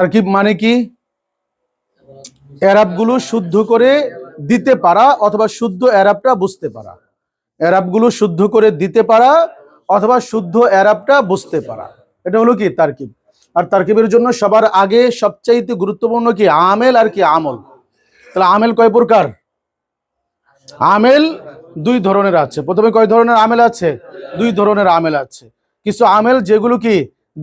তারকিব মানে কি? এরাবগুলো শুদ্ধ করে দিতে পারা অথবা শুদ্ধ এরাবটা বুঝতে পারা। এরাবগুলো শুদ্ধ করে দিতে পারা অথবা শুদ্ধ এরাবটা বুঝতে পারা, এটা হলো কি তারকিব। আর তারকিবের জন্য সবার আগে সবচাইতে গুরুত্বপূর্ণ কি? আমেল আর কি আমল। তাহলে আমেল কয় প্রকার? আমেল দুই ধরনের আছে। প্রথমে কয় ধরনের আমেল আছে? দুই ধরনের আমেল আছে। কিছু আমেল যেগুলো কি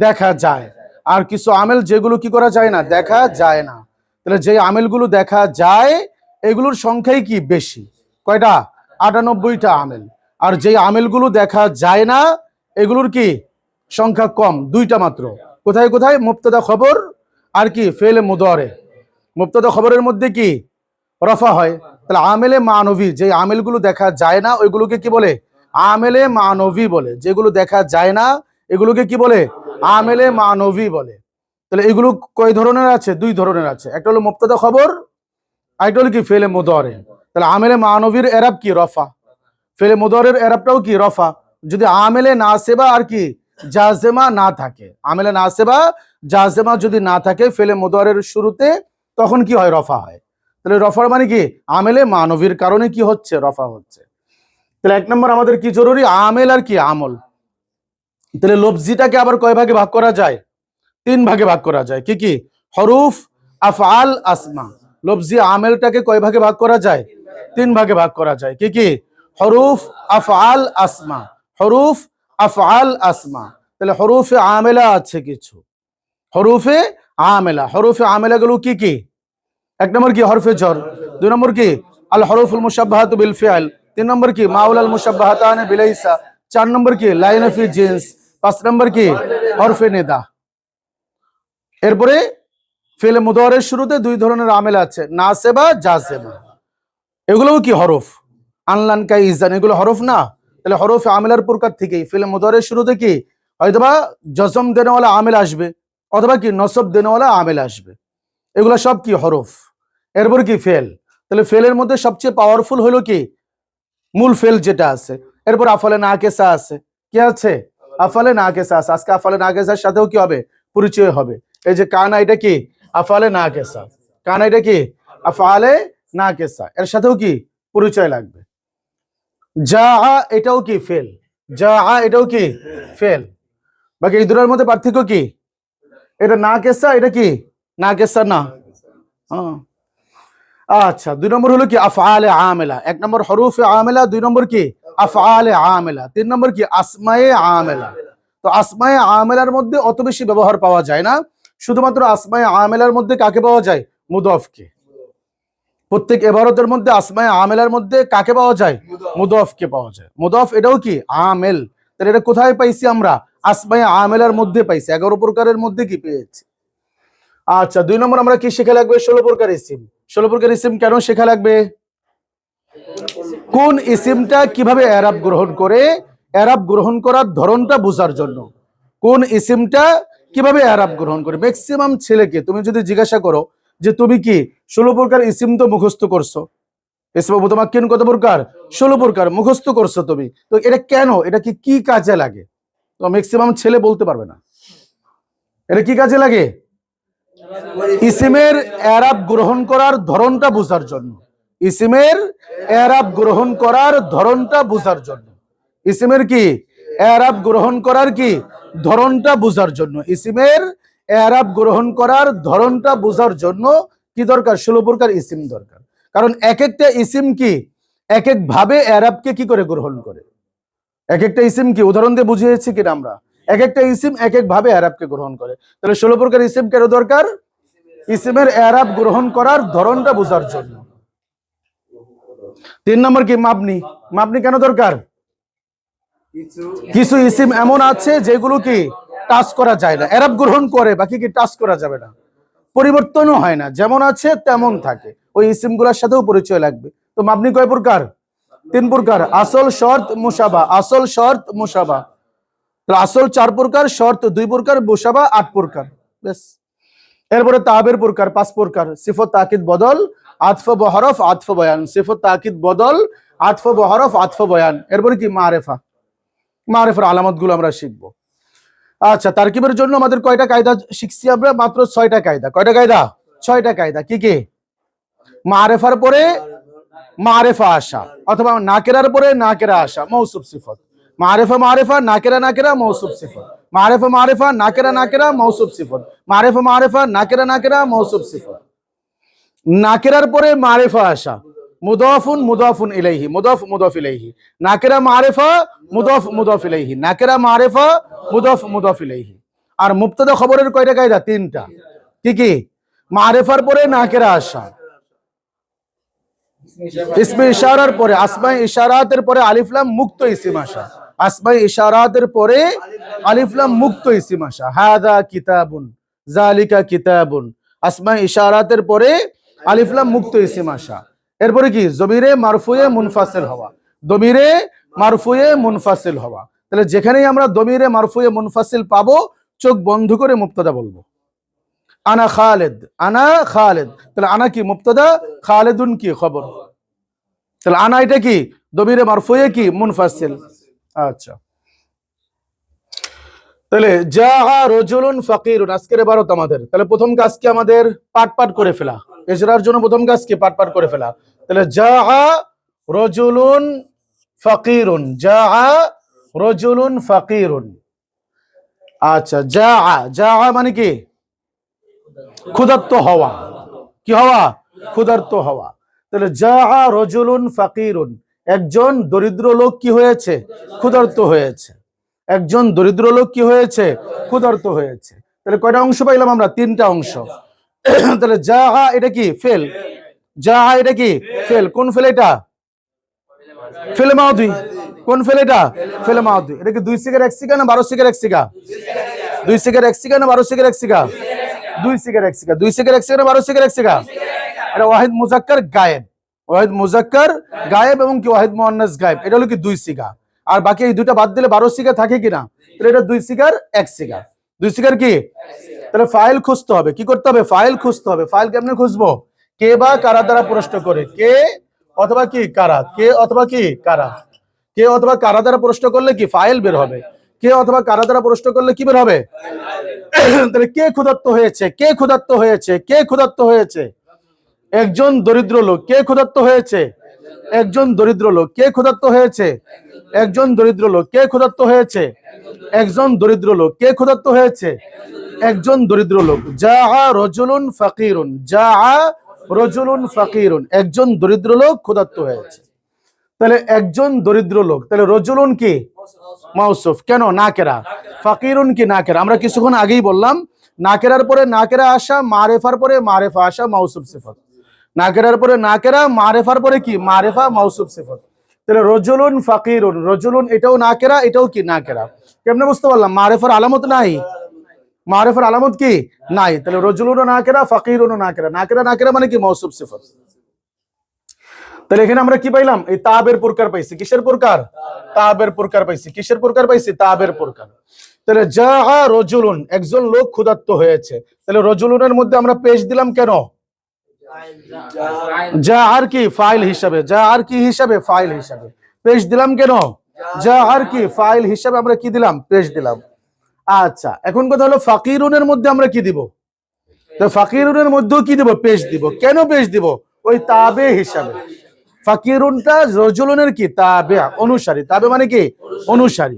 দেখা যায়, আর কিছু আমেল যেগুলো কি করা যায় না, দেখা যায় না। তাহলে যে আমেলগুলো দেখা যায় এগুলোর সংখ্যাই কি বেশি। কয়টা? 98টা আমেল। আর যে আমেলগুলো দেখা যায় না এগুলোর কি সংখ্যা কম, দুইটা মাত্র। কোথায় কোথায়? মুবতাদা খবর আর কি ফেলে মুদারে। মুবতাদা খবরের মধ্যে কি রফা হয়। তাহলে আমেলে মানবী, যে আমেলগুলো দেখা যায় না ওইগুলোকে কি বলে? আমেলে মানবী বলে। যেগুলো দেখা যায় না এগুলোকে কি বলে? আমেলে মানবী বলে। তাহলে এগুলো কয় ধরনের আছে? দুই ধরনের আছে। একটা হলো মুবতাদা খবর, আরেকটা হলো কি ফেলে মুদারে। তাহলে আমেলে মানবীর এরাব কি? রফা। ফেলে মুদারের এরাবটাও কি? রফা। যদি আমেলে নাসেবা আর কি জাজেমা না থাকে, আমেলে নাসেবা জাজেমা যদি না থাকে ফেলে মুদারের শুরুতে, তখন কি হয়? রফা হয়। তাহলে রফার মানে কি? আমেলে মানবীর কারণে কি হচ্ছে? রফা হচ্ছে। তাহলে এক নম্বর আমাদের কি জরুরি? আমেল আর কি আমল। তাহলে লফজিটাকে আবার কয় ভাগে ভাগ করা যায়? তিন ভাগে ভাগ করা যায়। কি কি? হরুফ, আফআল, আসমা। লফজি আমেলটাকে কয় ভাগে ভাগ করা যায়? তিন ভাগে ভাগ করা যায়। কি কি? হরুফ, আফআল, আসমা। হরুফ, আফআল, আসমা। তাহলে হরুফে আমেলা আছে কিছু। হরুফে আমেলা, হরুফে আমেলা গুলো কি কি? এক নম্বর কি? হরফে জর। দুই নম্বর কি? আল হরফুল মুশাব্বাহাতু বিল ফিআল। তিন নম্বর কি? মাউল আল মুশাব্বাহাতান বিলাইসা। চার নম্বর কি? লাইন ফি জিন্স। পাঁচ নম্বর কি? হরফে নিদা। এরপরে ফেলে মুদারের শুরুতে দুই ধরনের আমেল আছে, নাসেবা, জাজেমা। এগুলোও কি হরফ। আনলান, কাই, ইজান, এগুলো হরফ না? তাহলে হরফ আমেলার প্রকার থেকেই ফেলে মুদারের শুরুতে কি হয়তোবা জজম দেনেওয়ালা আমেল আসবে অথবা কি নসব দেনেওয়ালা আমেল আসবে। এগুলো সব কি? হরফ। এরপর কি? ফেল। তাহলে ফেলের মধ্যে সবচেয়ে পাওয়ারফুল হলো কি? মূল ফেল যেটা আছে। এরপর আফালে নাকেসা আছে। কি আছে? আফালে নাকেসা আছে। আজকে আফালে নাকেসার সাথেও কি হবে? পরিচয় হবে। এই যে কানা, এটা কি? আফালে নাকেসা। কানা এটা কি? আফালে নাকেসা। এর সাথেও কি পরিচয় লাগবে। যা, এটাও কি? ফেল। যা, এটাও কি? ফেল। বাকি এই দুটোর মধ্যে পার্থক্য কি? এটা নাকেসা, এটা কি? নাকেসা না। আচ্ছা, দুই নম্বর হলো কি? আফআলে আমেলা। এক নম্বর হরুফে আমেলা, দুই নম্বর কি? আফআলে আমেলা। তিন নম্বর কি? আসমায়ে আমেলা। তো আসমায়ে আমেলার মধ্যে অত বেশি ব্যবহার পাওয়া যায় না। শুধুমাত্র আসমায়ে আমেলার মধ্যে কাকে পাওয়া যায়? মুদফকে। প্রত্যেক ইবারতের মধ্যে আসমায়ে আমেলার মধ্যে কাকে পাওয়া যায়? মুদফকে পাওয়া যায়। মুদফ এটাও কি? আমেল। তাহলে এটা কোথায় পাইছি আমরা? আসমায়ে আমেলার মধ্যে পাইছি। 11 প্রকারের মধ্যে কি পেয়েছি। আচ্ছা, দুই নম্বর আমরা কি শেখা লাগবে? 16 প্রকার ইসিম। 16 প্রকার ইসিম কেন শেখা লাগবে? কোন ইসিমটা কিভাবে এরাব গ্রহণ করে, এরাব গ্রহণ করার ধরনটা বোঝার জন্য। কোন ইসিমটা কিভাবে এরাব গ্রহণ করে। ম্যাক্সিমাম ছেলেকে তুমি যদি জিজ্ঞাসা করো যে তুমি কি 16 প্রকার ইসিম তো মুখস্থ করছো, ইসমে মুতামাক্কিন কত প্রকার? 16 প্রকার মুখস্থ করছো তুমি, তো এটা কেন, এটা কি কাজে লাগে? তো ম্যাক্সিমাম ছেলে বলতে পারবে না। এটা কি কাজে লাগে? ইসিমের এরাব গ্রহণ করার ধরনটা বোঝার জন্য। ইসিমের এরাব গ্রহণ করার ধরনটা বোঝার জন্য। ইসিমের কি? এরাব গ্রহণ করার কি ধরনটা বোঝার জন্য। ইসিমের এরাব গ্রহণ করার ধরনটা বোঝার জন্য কি দরকার? 16 প্রকার ইসিম দরকার। কারণ এক একটা ইসিম কি এক এক ভাবে এরাবকে কি করে গ্রহণ করে। এক একটা ইসিম কি, উদাহরণ দিয়ে বুঝিয়েছি কিনা আমরা, এক একটা ইসিম এক এক ভাবে এরাবকে গ্রহণ করে। তাহলে 16 প্রকার ইসিম কেন দরকার? ইসিমের এরাব গ্রহণ করার ধরনটা বোঝার জন্য। তিন নম্বর কি? মাবনি। মাবনি কেন দরকার? কিছু ইসিম এমন আছে যেগুলো কি টাচ করা যায় না, এরাব গ্রহণ করে, বাকি কি টাচ করা যাবে না, পরিবর্তনও হয় না, যেমন আছে তেমন থাকে। ওই ইসিম গুলার সাথেও পরিচয় লাগবে। তো মাবনি কয় প্রকার? 3 প্রকার। আসল, শর্ত, মুশাবা। আসল, শর্ত, মুশাবা। আসল 4 প্রকার, শর্ত 2 প্রকার, মুশাবা 8 প্রকার। বেশ। এরপরে তাবের প্রকার 5 প্রকার। সিফত, তাকিদ, বদল, আতফ, বহরফ, আতফ, বয়ান। সিফত, তাকিদ, বদল, আতফ, বহরফ, আতফ, বয়ান। এরপরে কি? মারেফা। মারেফার আলামত গুলো আমরা শিখবো। আচ্ছা, তারকিবের জন্য আমাদের কয়টা কায়দা শিখছি আমরা? মাত্র 6টা কায়দা। কয়টা কায়দা? 6টা কায়দা। কি কি? মারেফার পরে মারেফা আসা, অথবা নাকেরার পরে নাকেরা আসা, মৌসুফ সিফত। মারেফা মারেফা, নাকেরা নাকেরা, মৌসুফ সিফত। মারেফা মারেফা, নাকেরা নাকেরা, মৌসুফ সিফত। মারেফা মারেফা, নাকেরা নাকেরা, মৌসুফ সিফত। নাকেরার পরে মারেফা আসা, মুদাফুন মুদাফুন ইলাইহি, মুদাফ মুদাফ ইলাইহি। নাকেরা মারেফা, মুদাফ মুদাফ ইলাইহি। নাকেরা মারেফা, মুদাফ মুদাফ ইলাইহি। আর মুবতাদা খবরের কয়টা কায়দা? 3টা। কি কি? মারেফার পরে নাকেরা আসা, ইসমে ইশারার পরে, আসমায়ে ইশারাতের পরে আলিফ লাম মুক্ত ইসিম আসা। আসমায়ে ইশারাতের পরে আলিফ লাম মুক্ত ইসিম আসা। হাদা কিতাবুন, জালিকা কিতাবুন। আসমায়ে ইশারাতের পরে আলিফ লাম মুক্ত ইসিম আসা। এরপরে কি? জমিরে মারফুয়ে মুনফাসিল হওয়া। দমিরে মারফুয়ে মুনফাসিল হওয়া। তাহলে যেখানেই আমরা দমিরে মারফুয়ে মুনফাসিল পাবো, চোখ বন্ধ করে মুবতাদা বলবো। আনা খালেদ, আনা খালেদ। তাহলে আনা কি? মুবতাদা। খালেদুন কি? খবর। তাহলে আনা এটা কি? দমিরে মারফুয়ে কি? মুনফাসিল। আচ্ছা, তাহলে জাআ রাজুলুন ফাকিরুন আজকের 12 আমাদের। তাহলে প্রথম কাজ কি? আমাদের পাঠ পাঠ করে ফেলা। এজরার জন্য প্রথম কাজ কি? পাঠ পাঠ করে ফেলা। তাহলে জাআ রাজুলুন ফাকিরুন, জাআ রাজুলুন ফাকিরুন। আচ্ছা, জাআ, জাআ মানে কি? ক্ষুধার্ত হওয়া। কি হওয়া? ক্ষুধার্ত হওয়া। তাহলে জাআ রাজুলুন ফাকিরুন, একজন দরিদ্র লোক কি হয়েছে? ক্ষুধার্ত হয়েছে। একজন দরিদ্র লোক কি হয়েছে? ক্ষুধার্ত হয়েছে। তাহলে কয়টা অংশ পাইলাম আমরা? 3টা অংশ। তাহলে জাআ এটা কি? ফেল। জাআ এটা কি? ফেল। কোন ফেল এটা? ফেল মাউদি। কোন ফেল এটা? ফেল মাউদি। এটা কি 2 সিগার 1 সিগা না 12 সিগার 1 সিগা? 2 সিগার 1 সিগা না 12 সিগার 1 সিগা? 2 সিগার 1 সিগা। 2 সিগার 1 সিগা না 12 সিগার 1 সিগা? এটা ওয়াহিদ মুজাক্কার গায়েব। ওয়াহিদ মুজাক্কার গায়েব এবং কি ওয়াহিদ মুআন্নাস গায়েব। এটা হলো কি 2 সিগা। আর বাকি এই দুইটা বাদ দিলে 12 সিগা থাকে কিনা? তাহলে এটা 2 সিগার 1 সিগা। 2 সিগার কি? তাহলে ফাইল খুঁজতে হবে। কি করতে হবে? ফাইল খুঁজতে হবে। ফাইল কেমনে খুঁজবো? কে বা কারা দ্বারা প্রশ্ন করে। কে অথবা কি কারা। কে অথবা কি কারা। কে অথবা কারা দ্বারা প্রশ্ন করলে কি? ফাইল বের হবে। কে অথবা কারা দ্বারা প্রশ্ন করলে কি বের হবে? তাহলে কে ক্ষুধার্ত হয়েছে? কে ক্ষুধার্ত হয়েছে? কে ক্ষুধার্ত হয়েছে? একজন দরিদ্র লোক। কে ক্ষুধার্ত হয়েছে? একজন দরিদ্র লোক। কে ক্ষুধার্ত হয়েছে? একজন দরিদ্র লোক। কে ক্ষুধার্ত হয়েছে? একজন দরিদ্র লোক। কে ক্ষুধার্ত হয়েছে? একজন দরিদ্র লোক। জাআ রাজুলুন ফাকিরুন, জাআ রাজুলুন ফাকিরুন, একজন দরিদ্র লোক ক্ষুধার্ত হয়েছে। তাহলে একজন দরিদ্র লোক। তাহলে রাজুলুন কি? মাউসুফ। কেন? নাকেরা। ফাকিরুন কি? নাকেরা। আমরা কিছুক্ষণ আগেই বললাম নাকেরার পরে নাকেরা আসা, মারেফার পরে মারেফা আসা, মাউসুফ সিফত। নাকেরার পরে নাকেরা, মারেফার পরে কি? মারেফা, মাউসুফ সিফত। তাহলে রাজুলুন ফাকিরুন, রাজুলুন এটাও নাকেরা, এটাও কি? নাকেরা। কেমনে বুঝতে পারলাম? মারেফার আলামত নাই। মারেফার আলামত কি? নাই। তাহলে রাজুলুন নাকেরা, ফাকিরুন নাকেরা। নাকেরা নাকেরা মানে কি? মাউসুফ সিফত। তাহলে এখানে আমরা কি পাইলাম? এই তাবের প্রকার পাইছি। কিসের প্রকার? তাবের প্রকার পাইছি। কিসের প্রকার পাইছি? তাবের প্রকার। তাহলে জাআ রাজুলুন, একজন লোক ক্ষুধার্ত হয়েছে। তাহলে রাজুলুনের মধ্যে আমরা পেশ দিলাম কেন? জাআর কি? ফাইল হিসাবে। জাআর কি হিসাবে? ফাইল হিসাবে পেশ দিলাম কেন? জাআর কি? ফাইল হিসাবে আমরা কি দিলাম? পেশ দিলাম। আচ্ছা, এখন কথা হলো ফাকিরুনের মধ্যে আমরা কি দিব? তো ফাকিরুনের মধ্যেও কি দিব? পেশ দিব। কেন পেশ দিব? ওই তাবে হিসাবে। ফাকিরুনটা রাজুলুনের কি? তাবে, অনুসারী। তাবে মানে কি? অনুসারী।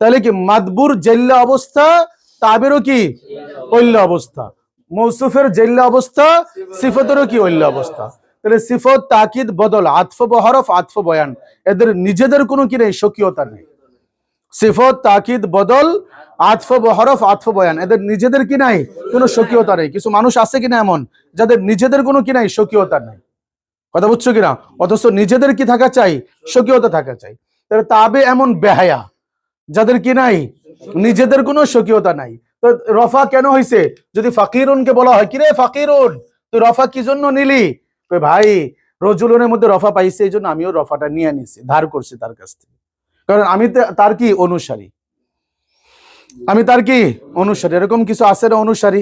তাহলে কি মাদবুর জেল্লা অবস্থা, তাবেরও কি? ওল্য অবস্থা। মৌসুফের জেল্লা অবস্থা, সিফতেরও কি? ওল্য অবস্থা। তাহলে সিফত, তাকিদ, বদল, আতফ বহরফ, আতফ বয়ান, এদের নিজেদের কোনো কি নেই? স্বকীয়তা নেই। সিফত, তাকিদ, বদল, আতফ বহরফ, আতফ বয়ান, এদের নিজেদের কি নাই? কোনো স্বকীয়তা নেই। কিছু মানুষ আছে কিনা এমন যাদের নিজেদের কোনো কি নাই? স্বকীয়তা নেই। কথা বুঝছো কিনা? অথচ নিজেদের কি থাকা চাই? স্বকীয়তা থাকা চাই। তাহলে তাবে এমন বেহায়া যাদের কি নাই? নিজেদের কোনো স্বকীয়তা নাই। তো রফা কেন হয়েছে? যদি ফাকিরুনকে বলা হয়, কিরে ফাকিরুন তুই রফা কি জন্য নিলি? ভাই রাজুলুনের মধ্যে রফা পাইছে, এই জন্য আমিও রফাটা নিয়ে নিছি, ধার করছি তার কাছ থেকে। কারণ আমি তার কি? অনুসারী। আমি তার কি? অনুসারী। এরকম কিছু আছে না অনুসারী?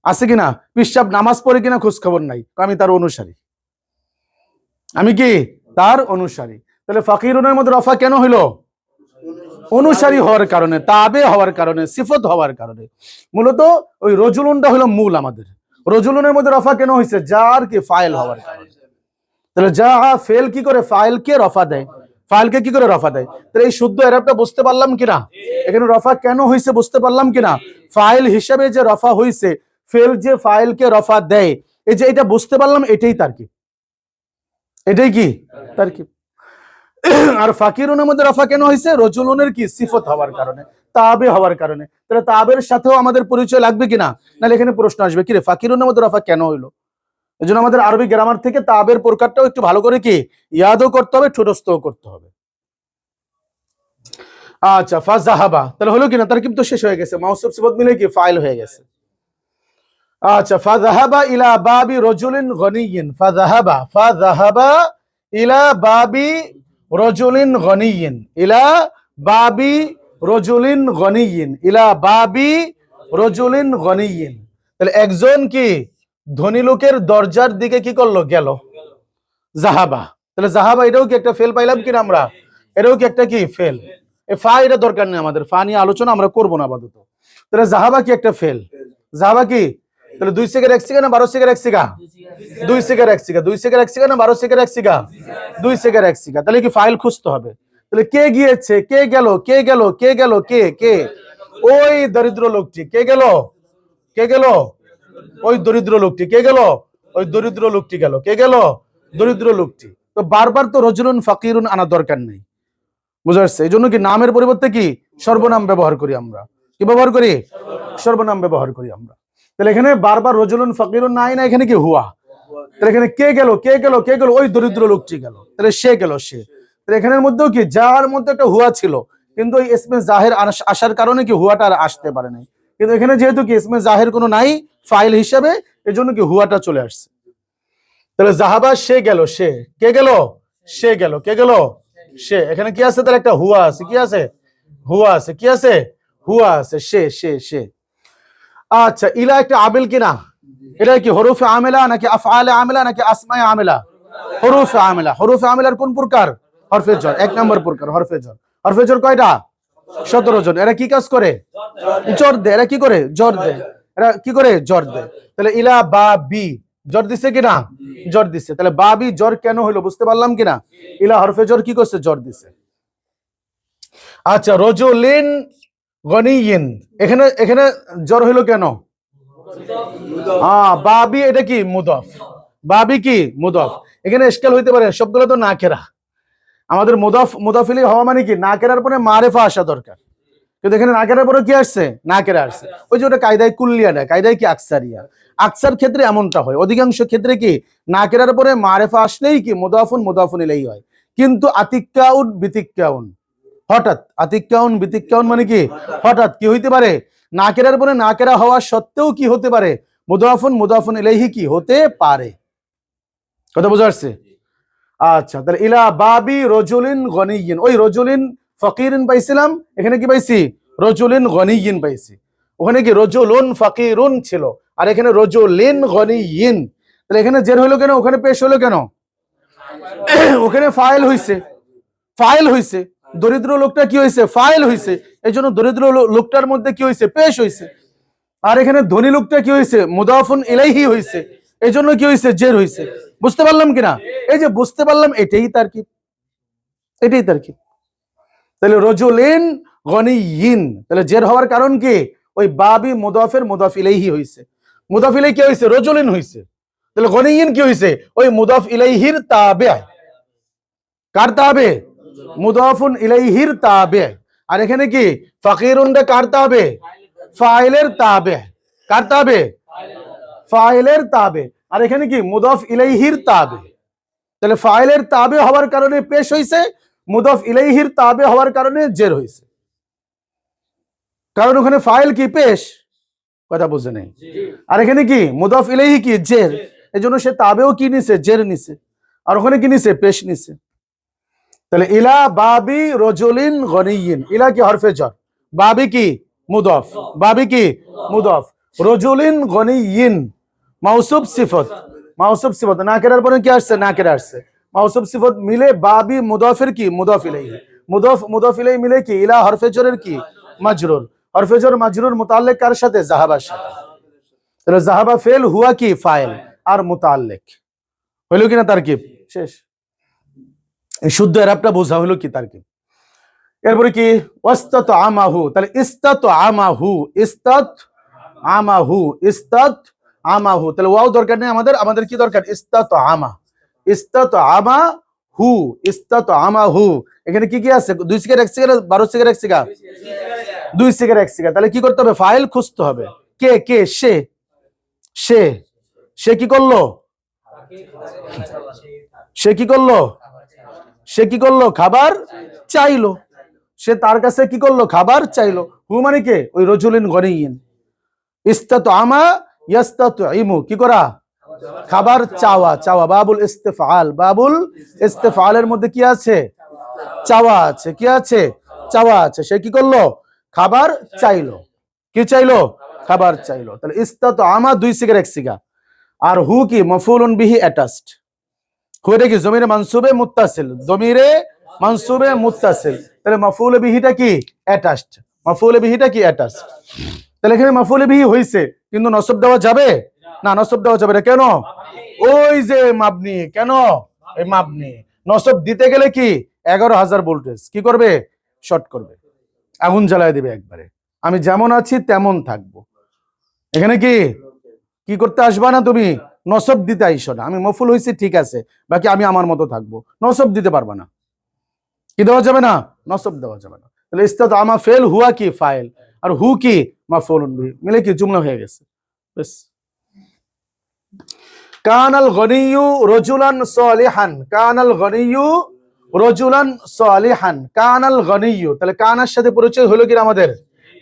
আছে কিনা? পিসাব নামাজ পড়ে কিনা খোঁজ খবর নাই, আমি তার অনুসারী। আমি কি? তার অনুসারী। তাহলে ফাকিরুনের মধ্যে রফা কেন হইলো? অনুসারী হওয়ার কারণে, তাবে হওয়ার কারণে, সিফত হওয়ার কারণে। মূলত ওই রজুলুনটা হলো মূল আমাদের। রজুলুনের মধ্যে রফা কেন হয়েছে? যার কি ফাইল হওয়ার কারণে। তাহলে যা ফেল কি করে ফাইলকে রফা দেয়, ফাইলকে কি করে রফা দেয়? তাহলে এই শুদ্ধ এরাবটা বুঝতে পারলাম কিনা? এখানে রফা কেন হয়েছে বুঝতে পারলাম কিনা? ফাইল হিসাবে যে রফা হয়েছে, ফেল যে ফাইলকে রফা দেয়, এই যে এটা বুঝতে পারলাম, এটাই তারকিব। এটাই কি তারকিব। আর ফাকিরুনের মধ্যে রফা কেন হয়েছে? রজুলুনের কি সিফত হওয়ার কারণে, তাবে হওয়ার কারণে। তাহলে তাবের সাথেও আমাদের পরিচয় লাগবে কিনা? নাহলে এখানে প্রশ্ন আসবে কি রে ফাকিরুনের মধ্যে রফা কেন হইলো। এই জন্য আমাদের আরবি গ্রামার থেকে তাবের প্রকারটাও একটু ভালো করে কি ইয়াদও করতে হবে, ঠোঁটস্থও করতে হবে। আচ্ছা, ফাজাহাবা তাহলে হলো কিনা? তারকিব তো শেষ হয়ে গেছে, মাউসুফ সিফত মিলে কি ফাইল হয়ে গেছে। আচ্ছা, ফাজাহাবা ইলা বাবি রজুলিন গনিয়িন, ফাজাহাবা ইলা বাবি রজুলিন গনিয়িন, ইলা বাবি রজুলিন গনিয়িন, ইলা বাবি রজুলিন গনিয়িন। তাহলে একজন কি ধনী লোকের দরজার দিকে কি করলো? গেল। জাহাবা, তাহলে জাহাবা এটাও কি একটা ফেল পাইলাম কিনা আমরা? এটাও কি একটা কি ফেল? এ ফা এটা দরকার নেই আমাদের, ফা নিয়ে আলোচনা আমরা করবো না আপাতত। তাহলে জাহাবা কি একটা ফেল? জাহাবা কি? তাহলে 2 সিগার 1 সিগা না 12 সিগার 1 সিগা? 2 সিগার 1 সিগা। 2 সিগার 1 সিগা না 12 সিগার 1 সিগা? 2 সিগার 1 সিগা। তাহলে কি ফাইল খুঁজতে হবে। তাহলে কে গিয়েছে, কে গেল, কে গেল, কে গেল, কে কে? ওই দরিদ্র লোকটি। কে গেল? কে গেল? ওই দরিদ্র লোকটি। কে গেল? ওই দরিদ্র লোকটি গেল। কে গেল? দরিদ্র লোকটি। তো বারবার তো রজুলুন ফাকিরুন আনা দরকার নেই, বুঝা যাচ্ছে? এই জন্য কি নামের পরিবর্তে কি সর্বনাম ব্যবহার করি আমরা। কি ব্যবহার করি? সর্বনাম ব্যবহার করি আমরা। তাহলে এখানে বারবার রজুলুন ফাকিরুন নাই না, এখানে কি হুয়া। তাহলে এখানে কে গেল, কে গেল, কে গেল? ওই দরিদ্র লোকটি গেল। তাহলে সে গেল, সে। তাহলে এখানের মধ্যেও কি যার মধ্যে একটা হুয়া ছিল, কিন্তু ওই ইসমে জাহির আসার কারণে কি হুয়াটা আর আসতে পারে নাই। কিন্তু এখানে যেহেতু কি ইসমে জাহির কোনো নাই ফাইল হিসাবে, এই জন্য কি হুয়াটা চলে আসছে। তাহলে জাহাবা সে গেল, সে। কে গেল? সে গেল। কে গেল? সে। এখানে কি আছে? তাহলে একটা হুয়া আছে। কি আছে? হুয়া আছে। কি আছে? হুয়া আছে। সে, সে, সে। আচ্ছা, ইলা একটা আবিল কিনা? এটা কি হরফে আমেলা নাকি আফআলে আমেলা নাকি আসমায়ে আমেলা? হরফে আমেলা। হরফে আমেলার কোন প্রকার? হরফে জর, 1 নম্বর প্রকার হরফে জর। হরফে জর কয়টা? 17 জন। এরা কি কাজ করে? জর দেয়। এরা কি করে? জর দেয়। এরা কি করে? জর দেয়। তাহলে ইলা বা বি জর দিছে কিনা? জর দিছে। তাহলে বা বি জর কেন হইলো বুঝতে পারলাম কিনা? ইলা হরফে জর কি করছে? জর দিছে। আচ্ছা, রজুলিন গনিয়িন, এখানে এখানে জর হইলো কেন? বাবি এটা কি? মুদাফ। বাবি কি? মুদাফ। এখানে ইশকাল হইতে পারে, সবগুলো তো নাকেরা। আমাদের মুদাফ মুদাফিলি হওয়া মানে কি নাকেরার পরে মারেফা আসা দরকার, কিন্তু এখানে নাকেরার পরে কি আসছে? নাকেরা আসছে। ওই যে ওটা কায়দায় কুল্লিয়া না, কায়দায় কি আকসারিয়া। আকসার ক্ষেত্রে এমনটা হয়, অধিকাংশ ক্ষেত্রে কি নাকেরার পরে মারেফা আসলেই কি মুদাফুন মুদাফুন ইলাইহি হয়। কিন্তু আতিক্কাউন বিতিক্কাউন, হঠাৎ আতিক্কাউন বিতিক্কাউন মানে কি হঠাৎ কি হইতে পারে? নাকেরার পরে নাকেরা হওয়া সত্ত্বেও কি হতে পারে? মুদাফুন মুদাফুন ইলাইহি কি হতে পারে। কথা বোঝা যাচ্ছে? আচ্ছা, তাহলে ইলা বাবি রজুলিন গনিয়িন, ওই রজুলিন ফাকিরিন পাইছিলাম, এখানে কি পাইছি? রজুলিন গনিয়িন পাইছি। ওখানে কি রজুলুন ফাকিরুন ছিল, আর এখানে রজুলিন গনিয়িন। তাহলে এখানে জের হলো কেন? ওখানে পেশ হলো কেন? ওখানে ফাইল হইছে, ফাইল হইছে। দরিদ্র লোকটা কি হইছে? ফাইল হইছে। এই জন্য দরিদ্র লোকটার মধ্যে কি হইছে? পেশ হইছে। আর এখানে ধনী লোকটা কি হইছে? মুদাফুন ইলাইহি হইছে। এই জন্য কি হইছে? জের হইছে। বুঝতে পারলাম কিনা? এই যে বুঝতে পারলাম, এটাই তারকিব, এটাই তারকিব। তাহলে রজুলিন গনিয়িন, তাহলে জের হওয়ার কারণ কি? ওই বাবি মুদাফের মুদাফ ইলাইহি হইছে। মুদাফ ইলাইহি কি হইছে? রজুলিন হইছে। তাহলে গনিয়িন কি হইছে? ওই মুদাফ ইলাইহির তাবে। কার তাবে? মুদাফুন ইলাইহির তাবে। আর এখানে কি ফাকিরুনটা কার তাবে? ফাইলের তাবে। কার তাবে? ফাইলের তাবে। আর এখানে কি মুদাফ ইলাইহির তাবে। তাহলে ফাইলের তাবে হওয়ার কারণে পেশ হইছে, মুদাফ ইলাইহির তাবে হওয়ার কারণে জের হইছে। কারণ ওখানে ফাইল কি? পেশ। কথা বুঝে নেই। আর এখানে কি মুদাফ ইলাইহি কি? জের। এজন্য সে তাবেও কি নিছে? জের নিছে। আর ওখানে কি নিছে? পেশ নিছে। তাহলে ইলা বাবি রজুলিন গনিয়িন, ইলা কি হরফে জর, বাবি কি? মুদাফ, বাবি কি? মুদাফ। রজুলিন গনিয়িন মাউসুফ সিফত, মাউসুফ সিফত। নাকেরার পরে কি আসছে? নাকেরা আসছে। মাউসুফ সিফত মিলে বাবি মুদাফের কি? মুদাফ ইলাইহি। মুদাফ মুদাফ ইলাইহি মিলে কি ইলা হরফে জরের কি মাজরুর, হরফে জর মাজরুর মুতাআল্লিক কার সাথে যাহাবার সাথে, তাহলে যাহাবা ফেল হুয়া কি ফাইল আর মুতাআল্লিক হইলো কিনা তারকিব শেষ। এই শুদ্ধ এরাবটা বোঝা হলো কি তারকিব। এরপরে কি ওয়াস্তাত আমাহু, তাহলে ইস্তাত আমাহু, ইস্তাত আমাহু, ইস্তাত আমাহু, তাহলে ওয়াও দরকার নেই আমাদের, আমাদের কি দরকার ইস্তাত আমা, ইস্তাত আমা হু, ইস্তাত আমাহু। এখানে কি কি আছে 2 cigar 1 cigar 12 cigar 1 cigar 2 cigar 1 cigar, তাহলে কি করতে হবে ফাইল খুঁজতে হবে। কে কে সে, সে সে কি করলো, সে কি করলো, সে কি করলো খাবার চাইলো, সে তার কাছে কি করলো খাবার চাইলো। হু মানে কে ওই রজুলিন গনিয়িন। ইস্তাত আমা ইয়াস্তাতু ইমু কি করা খাবার চাওয়া, চাওয়া বাবুল ইস্তিফআল, বাবুল ইস্তিফআলের মধ্যে কি আছে চাওয়া আছে, কি আছে চাওয়া আছে। সে কি করলো খাবার চাইলো, কি চাইলো খাবার চাইলো। তাহলে ইস্তাত আমা 2 সিগার 1 সিগা, আর হু কি মাফউলুন বিহি অ্যাটাচড, হু এটা কি জমিরে মানসুবে মুত্তাসিল, জমিরে মানসুবে মুত্তাসিল, তাহলে মাফউল বিহিটা কি অ্যাটাচড, মাফউল বিহিটা কি অ্যাটাচড। তাহলে এখানে মাফউল বিহি হইছে কিন্তু নসব দেওয়া যাবে না, নসব দেওয়া যাবে না কেন, ওই যে মাবনি, কেন এই মাবনি নসব দিতে গেলে কি 11,000 ভোল্টেজ কি করবে শর্ট করবে, আগুন জ্বালায় দিবে একবারে। আমি যেমন আছি তেমন থাকবো, এখানে কি কি করতে আসবা না তুমি নসব দিতে আইসো না। আমি মফুল হইছি ঠিক আছে, বাকি আমি আমার মতো থাকবো, নসব দিতে পারবা না, কি দেওয়া যাবে না নসব দেওয়া যাবে না। তাহলে ইস্তাত আমা ফেল হুয়া কি ফাইল আর হু কি মাফউলুন বিহি, মিলে কি জুমলা হয়ে গেছে বাস। কানাল গনিয়্যু রাজুলান সালিহান, কানাল গনিয়্যু রাজুলান সালিহান, কানাল গনিয়্যু, তাহলে কানার সাথে পরিচয় হলো কি আমাদের,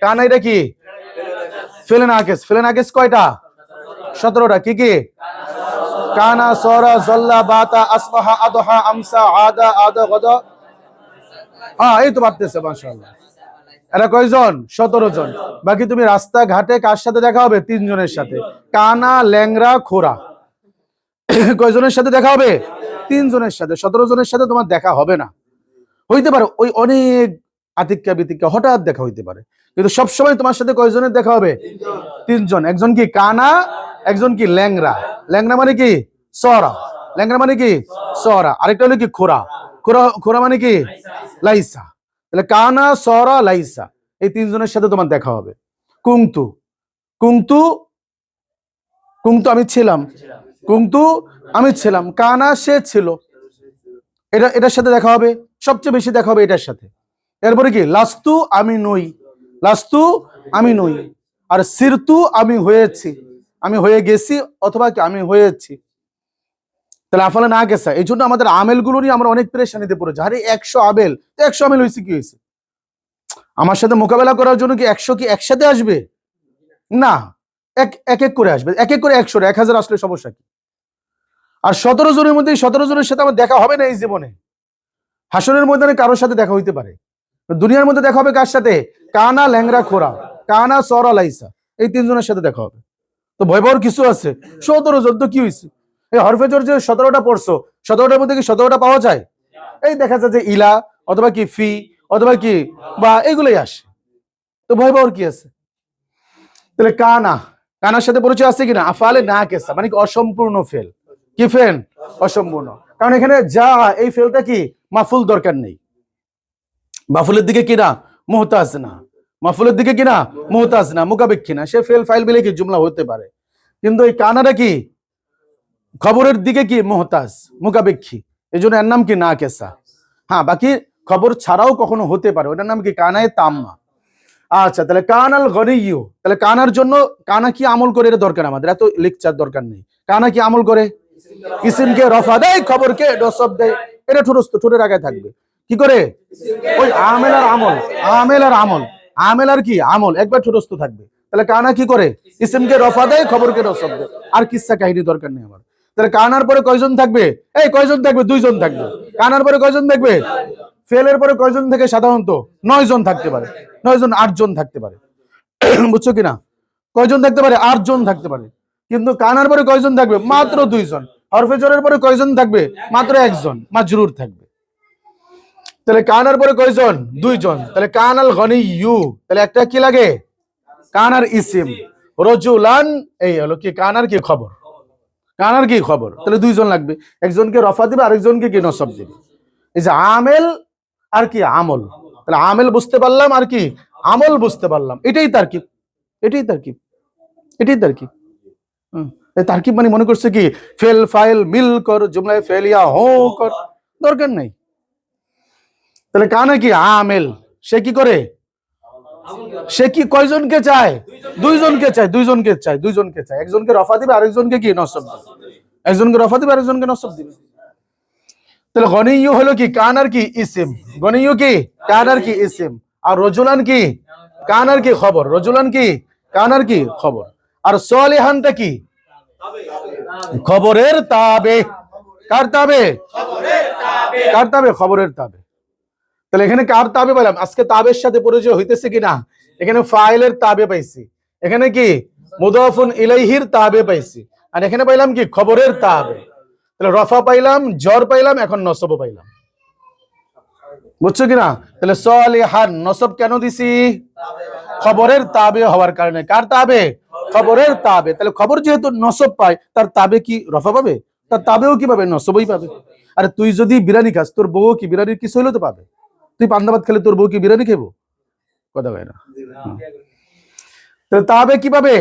কানা এটা কি ফেলে নাকিস, ফেলে নাকিস কয়টা 17টা, কি কি কানা সরা জাল্লা বাতা আসবাহা আদহা আমসা আদা আদা গদা, এই তো পারতেছে মাশাআল্লাহ। এরা কয়জন 17 জন। বাকি তুমি রাস্তা ঘাটে কার সাথে দেখা হবে 3 জনের সাথে, কানা ল্যাংরা খোরা কয়জনের সাথে দেখা হবে 3 জনের সাথে, 17 জনের সাথে তোমার দেখা হবে না। হইতে পারে ওই অনেক আতিক্কা বিতিক্কা হঠাৎ দেখা হইতে পারে, কিন্তু সবসময় তোমার সাথে কয়জনের দেখা হবে 3 জন। একজন কি কানা, একজন কি ল্যাংরা, ল্যাংরা মানে কি সরা, ল্যাংরা মানে কি সরা, আরেকটা হলো কি খোরা, খোরা খোরা মানে কি লাইসা। তাহলে কানা সরা লাইসা এই 3 জনের সাথে তোমার দেখা হবে। কুংতু, কুংতু, কুংতু আমি ছিলাম, কুংতু আমি ছিলাম, কানা সে ছিল, এটা এটার সাথে দেখা হবে, সবচেয়ে বেশি দেখা হবে এটার সাথে। এরপরে কি লাস্তু আমি নই, লাস্তু আমি নই, আর সিরতু আমি হয়েছি, আমি হয়ে গেছি অথবা কি আমি হয়েছি। তাহলে আফালে না গেছে, এই জন্য আমাদের আমেলগুলো নিয়ে আমরা অনেক পেরেশানিতে পড়েছি। আরে 100 আমেল, 100 আমেল হয়েছে কি হয়েছে, আমার সাথে মোকাবেলা করার জন্য কি 100 কি একসাথে আসবে না, এক এক করে আসবে, এক এক করে 100 1000 আসলে সমস্যা কি। আর 17 জনের মধ্যে 17 জনের সাথে আমার দেখা হবে না এই জীবনে, হাসরের ময়দানে কারোর সাথে দেখা হইতে পারে, দুনিয়ার মধ্যে দেখা হবে কার সাথে, কানা ল্যাংরা খোরা, কানা সরা লাইসা, এই 3 জনের সাথে দেখা হবে। তো ভয় পাওয়ার কিছু আছে, 17 জন তো কি হয়েছে, এই হরফে জর যে 17টা পড়ছো 17টার মধ্যে কি 17টা পাওয়া যায়, এই দেখা যায় যে ইলা অথবা কি ফি অথবা কি বা এগুলোই আসে, তো ভয় পাওয়ার কি আছে। তাহলে কানা, কানার সাথে পরিচয় আছে কিনা, আফালে না কেসা মানে কি অসম্পূর্ণ ফেল, কি ফেল অসম্পূর্ণ, কারণ এখানে যা এই ফেলটা কি মাফুল দরকার নেই, মাফুলের দিকে কিনা মুহতাজ না, মাফুলের দিকে কিনা মুহতাজ না, মুকাবিক্ষি না, সে ফেল ফাইল মিলে কি জুমলা হতে পারে, কিন্তু এই কানাটা কি খবরের দিকে কি মুহতাজ মুকাবিক্ষি, এই জন্য এর নাম কি না কেসা। হ্যাঁ বাকি খবর ছাড়াও কখনো হতে পারে, ওটার নাম কি কানায় তাম্মা। আচ্ছা তাহলে কানাল গনিয়্যু, তাহলে কানার জন্য কানা কি আমল করে এটা দরকার, আমাদের এত লেকচার দরকার নেই। কানা কি আমল করে, ইসিমকে রফা দেয়, খবরকে নসব দেয়, এটা ঠুরস্ত ঠুরের আগে থাকবে, কি করে ওই আমেল আর আমল, আমেল আর আমল, আমেল আর কি আমল একবার ঠুরস্ত থাকবে। তাহলে কানা কি করে ইসিমকে রফা দেয়, খবরকে নসব দেয়, আর কিসসা কাহিনী দরকার নেই আমার। তাহলে কানার পরে কয়জন থাকবে, এই কয়জন থাকবে 2 জন থাকবে, কানার পরে কয়জন থাকবে, ফেলের পরে কয়জন থেকে সাধারণত 9 জন থাকতে পারে, 9 জন 8 জন থাকতে পারে, বুঝছো কিনা, কয়জন থাকতে পারে 8 জন থাকতে পারে, কিন্তু কানার পরে কয়জন থাকবে মাত্র 2 জন, হরফে জরের পরে কয়জন থাকবে মাত্র 1 জন, মাজরুর থাকবে। তাহলে কানার পরে কয়জন? দুইজন। তাহলে কানাল গনিয়্যু, তাহলে একটা কি লাগে? কানার ইসিম। রজুলান, এই হলো কি কানার কি খবর, কানার কি খবর। তাহলে দুইজন লাগবে, একজনকে রফা দিবে আরেকজনকে কি নসব দিবে। এই যে আমেল আর কি আমল, তাহলে আমেল বুঝতে পারলাম আর কি আমল বুঝতে পারলাম, এটাই তারকিব, এটাই তারকিব, এটাই তারকিব। এই তারকিব মানে মনে করছে কি ফেল ফাইল মিল কর, জুমলায় ফেলিয়া হো কর, দরকার নাই। তাহলে কানা কি আমেল, সে কি করে? সে কি কয়জনকে চায়? দুইজনকে চায়, দুইজনকে চায়, দুইজনকে চায়। একজনকে রফা দিবে আরেকজনকে কি নসব দিবে, একজনকে রফা দিবে আরেকজনকে নসব দিবে। তাহলে গনিয়্যু হলো কি কানার কি ইসিম, গনিয়্যু কি কানার কি ইসিম, আর রজুলান কি কানার কি খবর, রজুলান কি কানার কি খবর। আর সালিহানটা কি খবরের তাবে, কার তাবে? কার তাবে? খবরের তাবে। তাহলে এখানে কার তাবে পেলাম? আজকে তাবের সাথে পরিচয় হইতেছে কিনা? এখানে ফাইলের তাবে পাইছি, এখানে কি মুদাফুন ইলাইহির তাবে পাইছি, আর এখানে পাইলাম কি খবরের তাবে। তাহলে রফা পাইলাম, জর পাইলাম, এখন নসব পাইলাম। বুঝছো কিনা? তাহলে সালিহান নসব কেন দিছি? খবরের তাবে হওয়ার কারণে। কার তাবে? খবরের তাবে। তাহলে খবর যেহেতু নসব পায়, তার তাবে কি রফা পাবে? তার তাবেও কি পাবে? নসবই পাবে। আরে তুই যদি বিরিয়ানি খাস, তোর বউ কি বিরিয়ানির কিছু হইলে তো পাবে। তুই পান্তা ভাত খেলে তোর বউ কি বিরিয়ানি খেবো? কথা কয় না। তাহলে তাবে কি পাবে?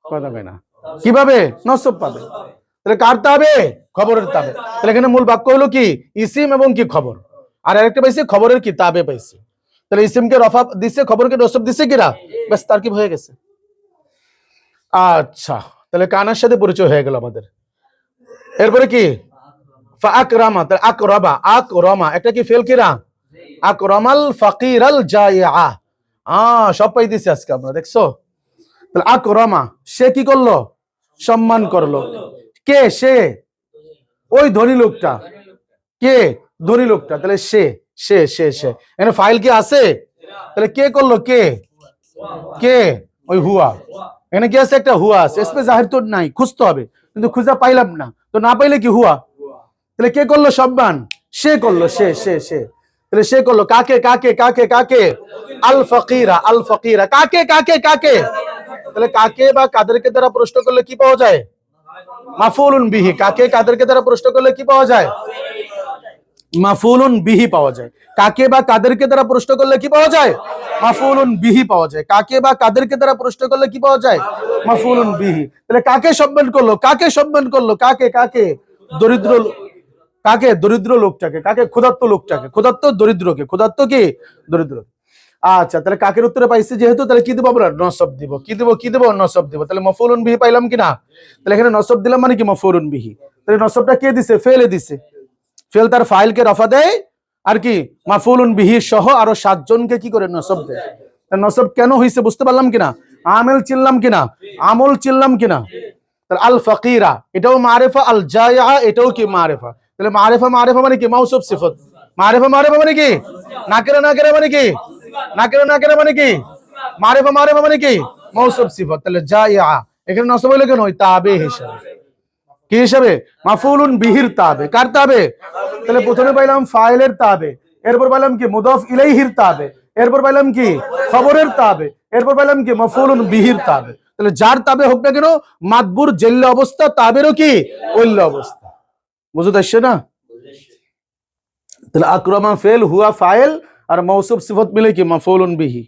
কথা কয় না। কি পাবে? নসব পাবে। তাহলে কার তাবে? খবরের তাবে। তাহলে এখানে মূল বাক্য হলো কি ইসিম এবং কি খবর। আর আরেকটা পাইছে খবরের কি তাবে পাইছে। তাহলে ইসিমকে রফা দিছে, খবরকে নসব দিছে কিনা, ব্যাস তারকিব হয়ে গেছে। আচ্ছা, তাহলে কানার সাথে পরিচয় হয়ে গেল আমাদের। এরপরে কি ফাকরামা, তাহলে আকরাবা, আকরামা এটা কি ফেল কিনা? আকরামাল ফাকিরাল জাইআ। সব পাই দিছি আজকে আমরা, দেখছো? তাহলে আকরামা, সে কি করলো? সম্মান করলো। কে সে? ওই ধনী লোকটা। কে? ধনী লোকটা। তাহলে সে, সে সে সে এখানে ফাইল কি আছে? তাহলে কে করলো? কে? কে? ওই হুয়া। এখানে কি আছে? একটা হুয়া আছে, ইসমে জাহির তো নাই, খুঁজতে হবে, কিন্তু খুঁজে পাইলাম না, তো না পাইলে কি হুয়া। তাহলে কে করলো সম্মান? সে করলো, সে সে সে। তাহলে সে করলো কাকে? কাকে কাকে কাকে? আল ফকিরা, আল ফকিরা। কাকে কাকে কাকে? তাহলে কাকে বা কাদেরকে দ্বারা প্রশ্ন করলে কি পাওয়া যায়? মাফউলুন বিহি। কাকে কাদেরকে দ্বারা প্রশ্ন করলে কি পাওয়া যায়? মাফউলুন বিহি পাওয়া যায়। কাকে বা কাদেরকে দ্বারা প্রশ্ন করলে কি পাওয়া যায়? মাফউলুন বিহি পাওয়া যায়। কাকে বা কাদেরকে দ্বারা প্রশ্ন করলে কি পাওয়া যায়? মাফউলুন বিহি। তাহলে কাকে সম্মান করলো? কাকে সম্মান করলো? কাকে কাকে? দরিদ্র। কাকে? দরিদ্র লোকটাকে। কাকে? ক্ষুধার্ত লোকটাকে। ক্ষুধার্ত দরিদ্রকে। ক্ষুধার্ত কি? দরিদ্র। আচ্ছা, তাহলে কাকের উত্তরে পাইছি যেহেতু, তাহলে কি দেবো আমরা? নসব দিব। কি দেবো? কি দেবো? নসব দিব। তাহলে মাফউলুন বিহি পাইলাম কিনা? তাহলে এখানে নসব দিলাম মানে কি মাফউলুন বিহি। তাহলে নসবটা কে দিছে? ফেলে দিছে। ফেল তার ফাইলকে রফা দেয়, আর কি মাফউলুন বিহি সহ আরো 7 জনকে কি করে নসব দেয়। নসব কেন হইছে বুঝতে পারলাম কিনা? আমেল চিনলাম কিনা? আমল চিনলাম কিনা? তাহলে আল ফাকিরা এটাও মারিফা, আল জাইআ এটাও কি মারিফা। তাহলে মারিফা, মারিফা মানে কি মাউসুফ সিফত। মারিফা, মারিফা মানে কি নাকিরা, নাকিরা মানে কি নাকিরা, নাকিরা মানে কি মারিফা, মারিফা মানে কি মাউসুফ সিফত। তাহলে জাইআ এখানে নসব হইলো কেন? ওই তাবে হিসাবে। কি হিসাবে? মাফউলুন বিহির তাবে। কার তাবে? তাহলে প্রথমে পাইলাম ফাইলের তাবে, এরপর পাইলাম কি মুদাফ ইলাইহির তাবে, এরপর পাইলাম কি খবরের তাবে, এরপর পাইলাম কি মাফউলুন বিহির তাবে। তাহলে যার তাবে হোক না কেন, মাদবুর জেল্লে অবস্থা, তাবেরও কি ওইল্য অবস্থা। বুঝতে আসছে না? তাহলে আকরামা ফেল, হুয়া ফাইল, আর মাউসুফ সিফত মিলে কি মাফউলুন বিহি।